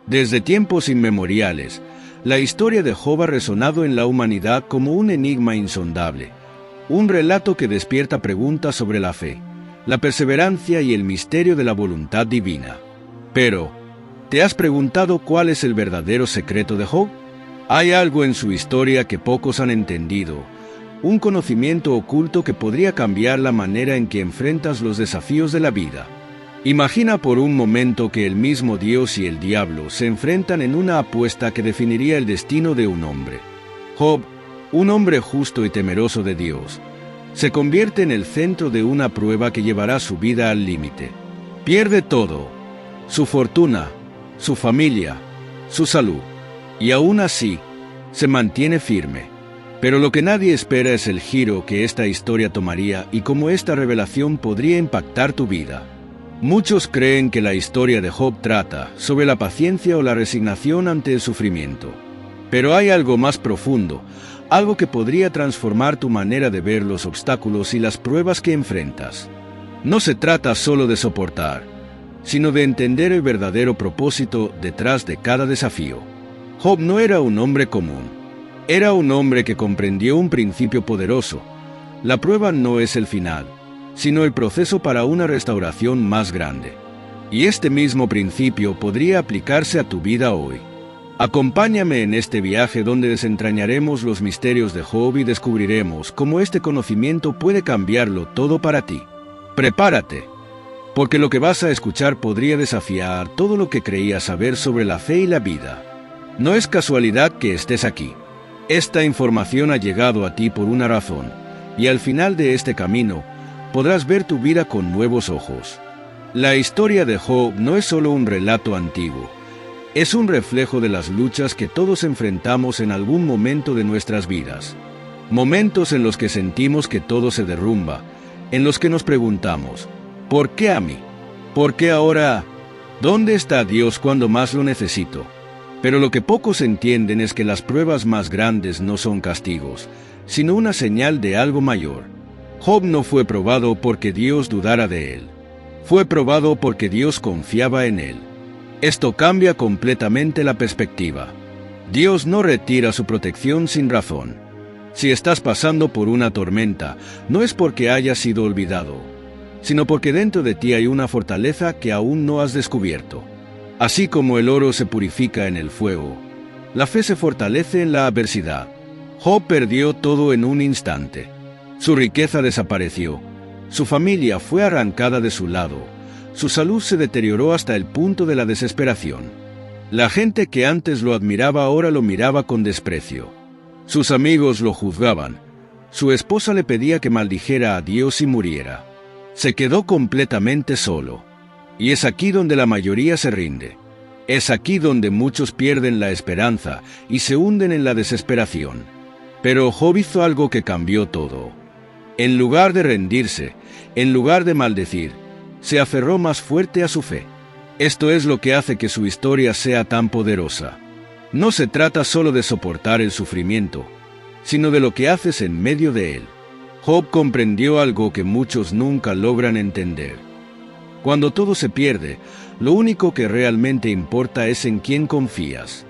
Desde tiempos inmemoriales, la historia de Job ha resonado en la humanidad como un enigma insondable, un relato que despierta preguntas sobre la fe, la perseverancia y el misterio de la voluntad divina. Pero, ¿te has preguntado cuál es el verdadero secreto de Job? Hay algo en su historia que pocos han entendido, un conocimiento oculto que podría cambiar la manera en que enfrentas los desafíos de la vida. Imagina por un momento que el mismo Dios y el diablo se enfrentan en una apuesta que definiría el destino de un hombre. Job, un hombre justo y temeroso de Dios, se convierte en el centro de una prueba que llevará su vida al límite. Pierde todo, su fortuna, su familia, su salud, y aún así, se mantiene firme. Pero lo que nadie espera es el giro que esta historia tomaría y cómo esta revelación podría impactar tu vida. Muchos creen que la historia de Job trata sobre la paciencia o la resignación ante el sufrimiento. Pero hay algo más profundo, algo que podría transformar tu manera de ver los obstáculos y las pruebas que enfrentas. No se trata solo de soportar, sino de entender el verdadero propósito detrás de cada desafío. Job no era un hombre común. Era un hombre que comprendió un principio poderoso. La prueba no es el final, sino el proceso para una restauración más grande. Y este mismo principio podría aplicarse a tu vida hoy. Acompáñame en este viaje donde desentrañaremos los misterios de Job y descubriremos cómo este conocimiento puede cambiarlo todo para ti. Prepárate, porque lo que vas a escuchar podría desafiar todo lo que creías saber sobre la fe y la vida. No es casualidad que estés aquí. Esta información ha llegado a ti por una razón, y al final de este camino podrás ver tu vida con nuevos ojos. La historia de Job no es solo un relato antiguo, es un reflejo de las luchas que todos enfrentamos en algún momento de nuestras vidas. Momentos en los que sentimos que todo se derrumba, en los que nos preguntamos, ¿por qué a mí? ¿Por qué ahora? ¿Dónde está Dios cuando más lo necesito? Pero lo que pocos entienden es que las pruebas más grandes no son castigos, sino una señal de algo mayor. Job no fue probado porque Dios dudara de él. Fue probado porque Dios confiaba en él. Esto cambia completamente la perspectiva. Dios no retira su protección sin razón. Si estás pasando por una tormenta, no es porque hayas sido olvidado, sino porque dentro de ti hay una fortaleza que aún no has descubierto. Así como el oro se purifica en el fuego, la fe se fortalece en la adversidad. Job perdió todo en un instante. Su riqueza desapareció, su familia fue arrancada de su lado, su salud se deterioró hasta el punto de la desesperación. La gente que antes lo admiraba ahora lo miraba con desprecio. Sus amigos lo juzgaban. Su esposa le pedía que maldijera a Dios y muriera. Se quedó completamente solo. Y es aquí donde la mayoría se rinde. Es aquí donde muchos pierden la esperanza y se hunden en la desesperación. Pero Job hizo algo que cambió todo. En lugar de rendirse, en lugar de maldecir, se aferró más fuerte a su fe. Esto es lo que hace que su historia sea tan poderosa. No se trata solo de soportar el sufrimiento, sino de lo que haces en medio de él. Job comprendió algo que muchos nunca logran entender. Cuando todo se pierde, lo único que realmente importa es en quién confías.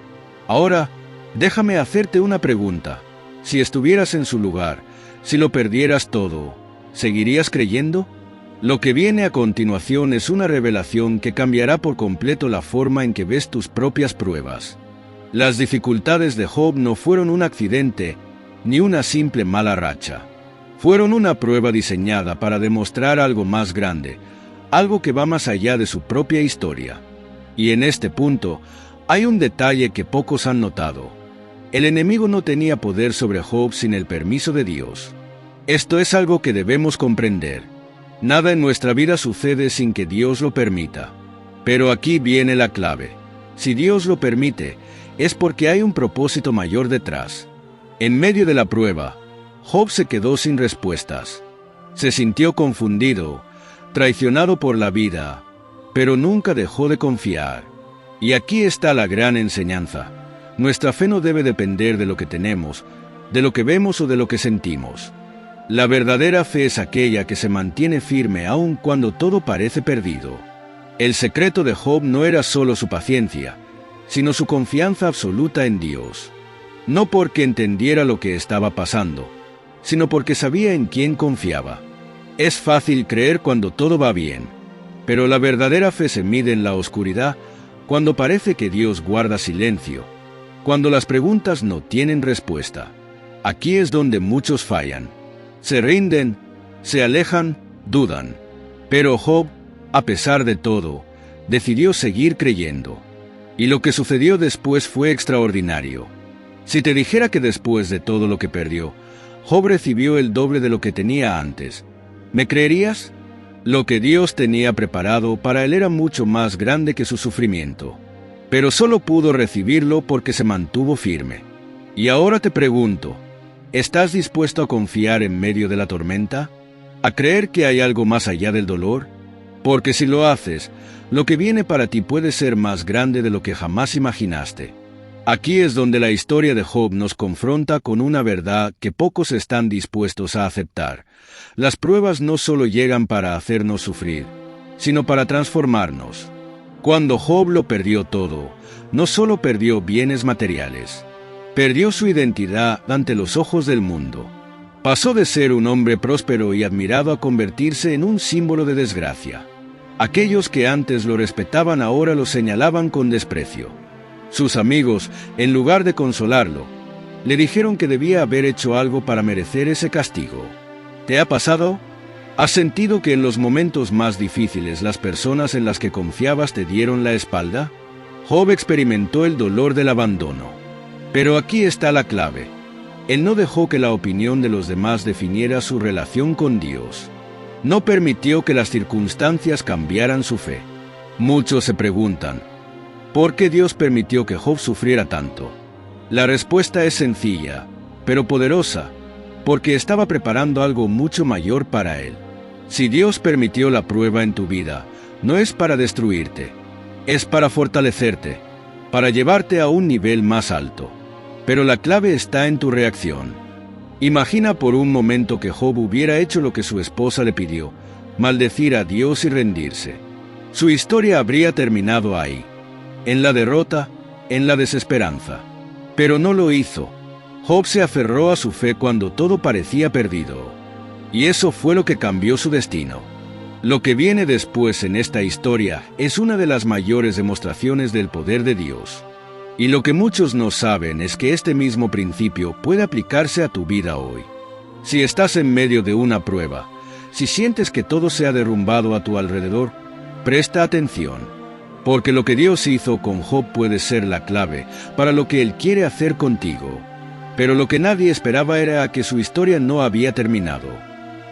Ahora, déjame hacerte una pregunta. Si estuvieras en su lugar, si lo perdieras todo, ¿seguirías creyendo? Lo que viene a continuación es una revelación que cambiará por completo la forma en que ves tus propias pruebas. Las dificultades de Job no fueron un accidente, ni una simple mala racha. Fueron una prueba diseñada para demostrar algo más grande, algo que va más allá de su propia historia. Y en este punto, hay un detalle que pocos han notado. El enemigo no tenía poder sobre Job sin el permiso de Dios. Esto es algo que debemos comprender. Nada en nuestra vida sucede sin que Dios lo permita. Pero aquí viene la clave. Si Dios lo permite, es porque hay un propósito mayor detrás. En medio de la prueba, Job se quedó sin respuestas. Se sintió confundido, traicionado por la vida, pero nunca dejó de confiar. Y aquí está la gran enseñanza. Nuestra fe no debe depender de lo que tenemos, de lo que vemos o de lo que sentimos. La verdadera fe es aquella que se mantiene firme aun cuando todo parece perdido. El secreto de Job no era solo su paciencia, sino su confianza absoluta en Dios. No porque entendiera lo que estaba pasando, sino porque sabía en quién confiaba. Es fácil creer cuando todo va bien, pero la verdadera fe se mide en la oscuridad, cuando parece que Dios guarda silencio, cuando las preguntas no tienen respuesta. Aquí es donde muchos fallan. Se rinden, se alejan, dudan. Pero Job, a pesar de todo, decidió seguir creyendo. Y lo que sucedió después fue extraordinario. Si te dijera que después de todo lo que perdió, Job recibió el doble de lo que tenía antes, ¿me creerías? Lo que Dios tenía preparado para él era mucho más grande que su sufrimiento. Pero solo pudo recibirlo porque se mantuvo firme. Y ahora te pregunto, ¿estás dispuesto a confiar en medio de la tormenta? ¿A creer que hay algo más allá del dolor? Porque si lo haces, lo que viene para ti puede ser más grande de lo que jamás imaginaste. Aquí es donde la historia de Job nos confronta con una verdad que pocos están dispuestos a aceptar. Las pruebas no solo llegan para hacernos sufrir, sino para transformarnos. Cuando Job lo perdió todo, no solo perdió bienes materiales, perdió su identidad ante los ojos del mundo. Pasó de ser un hombre próspero y admirado a convertirse en un símbolo de desgracia. Aquellos que antes lo respetaban ahora lo señalaban con desprecio. Sus amigos, en lugar de consolarlo, le dijeron que debía haber hecho algo para merecer ese castigo. ¿Te ha pasado? ¿Has sentido que en los momentos más difíciles las personas en las que confiabas te dieron la espalda? Job experimentó el dolor del abandono. Pero aquí está la clave. Él no dejó que la opinión de los demás definiera su relación con Dios. No permitió que las circunstancias cambiaran su fe. Muchos se preguntan, ¿por qué Dios permitió que Job sufriera tanto? La respuesta es sencilla, pero poderosa, porque estaba preparando algo mucho mayor para él. Si Dios permitió la prueba en tu vida, no es para destruirte, es para fortalecerte, para llevarte a un nivel más alto. Pero la clave está en tu reacción. Imagina por un momento que Job hubiera hecho lo que su esposa le pidió, maldecir a Dios y rendirse. Su historia habría terminado ahí, en la derrota, en la desesperanza. Pero no lo hizo. Job se aferró a su fe cuando todo parecía perdido. Y eso fue lo que cambió su destino. Lo que viene después en esta historia es una de las mayores demostraciones del poder de Dios. Y lo que muchos no saben es que este mismo principio puede aplicarse a tu vida hoy. Si estás en medio de una prueba, si sientes que todo se ha derrumbado a tu alrededor, presta atención, porque lo que Dios hizo con Job puede ser la clave para lo que Él quiere hacer contigo. Pero lo que nadie esperaba era que su historia no había terminado.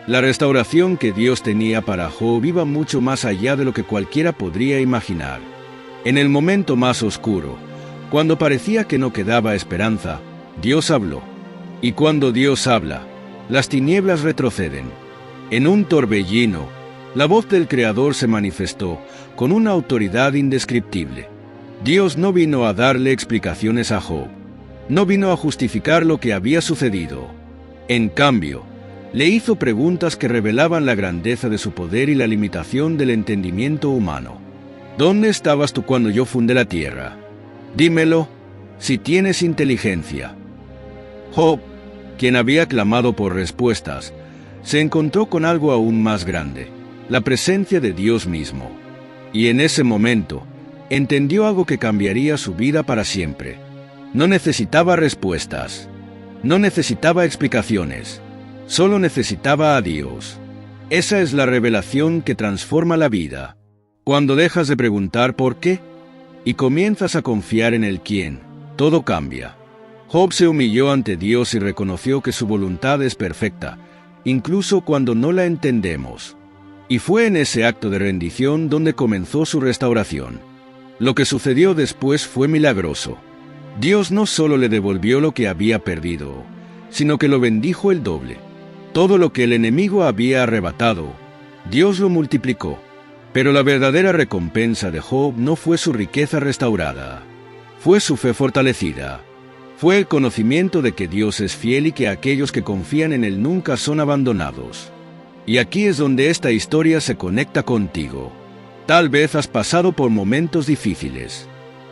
La restauración que Dios tenía para Job iba mucho más allá de lo que cualquiera podría imaginar. En el momento más oscuro, cuando parecía que no quedaba esperanza, Dios habló. Y cuando Dios habla, las tinieblas retroceden. En un torbellino, la voz del Creador se manifestó con una autoridad indescriptible. Dios no vino a darle explicaciones a Job. No vino a justificar lo que había sucedido. En cambio, le hizo preguntas que revelaban la grandeza de su poder y la limitación del entendimiento humano. ¿Dónde estabas tú cuando yo fundé la tierra? Dímelo, si tienes inteligencia. Job, quien había clamado por respuestas, se encontró con algo aún más grande, la presencia de Dios mismo. Y en ese momento, entendió algo que cambiaría su vida para siempre. No necesitaba respuestas, no necesitaba explicaciones, solo necesitaba a Dios. Esa es la revelación que transforma la vida. Cuando dejas de preguntar por qué, y comienzas a confiar en el quién, todo cambia. Job se humilló ante Dios y reconoció que su voluntad es perfecta, incluso cuando no la entendemos. Y fue en ese acto de rendición donde comenzó su restauración. Lo que sucedió después fue milagroso. Dios no solo le devolvió lo que había perdido, sino que lo bendijo el doble. Todo lo que el enemigo había arrebatado, Dios lo multiplicó. Pero la verdadera recompensa de Job no fue su riqueza restaurada, fue su fe fortalecida, fue el conocimiento de que Dios es fiel y que aquellos que confían en Él nunca son abandonados. Y aquí es donde esta historia se conecta contigo. Tal vez has pasado por momentos difíciles.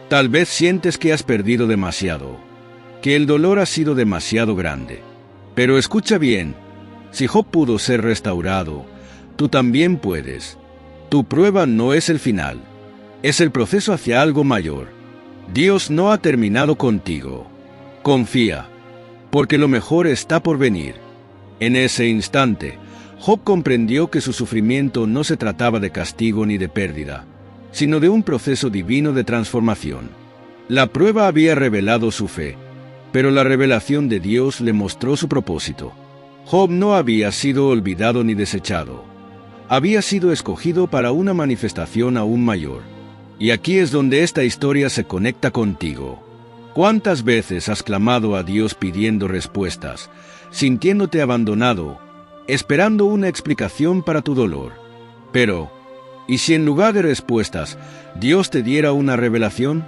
Tal vez sientes que has perdido demasiado, que el dolor ha sido demasiado grande. Pero escucha bien, si Job pudo ser restaurado, tú también puedes. Tu prueba no es el final, es el proceso hacia algo mayor. Dios no ha terminado contigo. Confía, porque lo mejor está por venir. En ese instante, Job comprendió que su sufrimiento no se trataba de castigo ni de pérdida, sino de un proceso divino de transformación. La prueba había revelado su fe, pero la revelación de Dios le mostró su propósito. Job no había sido olvidado ni desechado. Había sido escogido para una manifestación aún mayor. Y aquí es donde esta historia se conecta contigo. ¿Cuántas veces has clamado a Dios pidiendo respuestas, sintiéndote abandonado, esperando una explicación para tu dolor? Pero, ¿y si en lugar de respuestas, Dios te diera una revelación?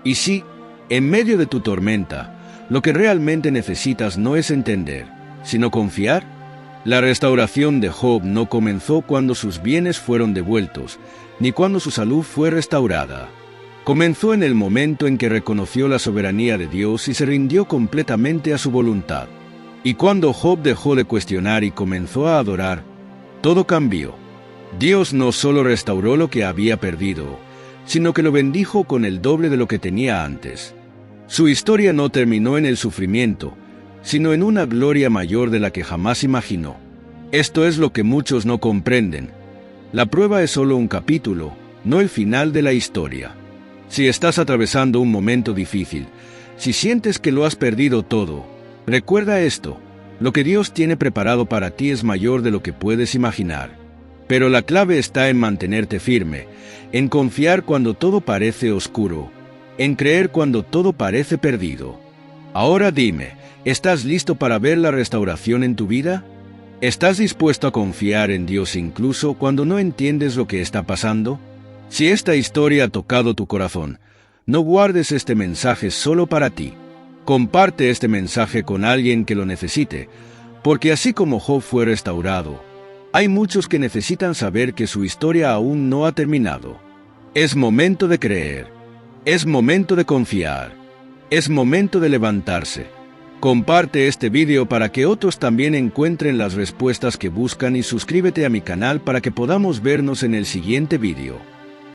¿Y si, en medio de tu tormenta, lo que realmente necesitas no es entender, sino confiar? La restauración de Job no comenzó cuando sus bienes fueron devueltos, ni cuando su salud fue restaurada. Comenzó en el momento en que reconoció la soberanía de Dios y se rindió completamente a su voluntad. Y cuando Job dejó de cuestionar y comenzó a adorar, todo cambió. Dios no solo restauró lo que había perdido, sino que lo bendijo con el doble de lo que tenía antes. Su historia no terminó en el sufrimiento, sino en una gloria mayor de la que jamás imaginó. Esto es lo que muchos no comprenden. La prueba es solo un capítulo, no el final de la historia. Si estás atravesando un momento difícil, si sientes que lo has perdido todo, recuerda esto: lo que Dios tiene preparado para ti es mayor de lo que puedes imaginar. Pero la clave está en mantenerte firme, en confiar cuando todo parece oscuro, en creer cuando todo parece perdido. Ahora dime, ¿estás listo para ver la restauración en tu vida? ¿Estás dispuesto a confiar en Dios incluso cuando no entiendes lo que está pasando? Si esta historia ha tocado tu corazón, no guardes este mensaje solo para ti. Comparte este mensaje con alguien que lo necesite, porque así como Job fue restaurado, hay muchos que necesitan saber que su historia aún no ha terminado. Es momento de creer. Es momento de confiar. Es momento de levantarse. Comparte este vídeo para que otros también encuentren las respuestas que buscan y suscríbete a mi canal para que podamos vernos en el siguiente vídeo.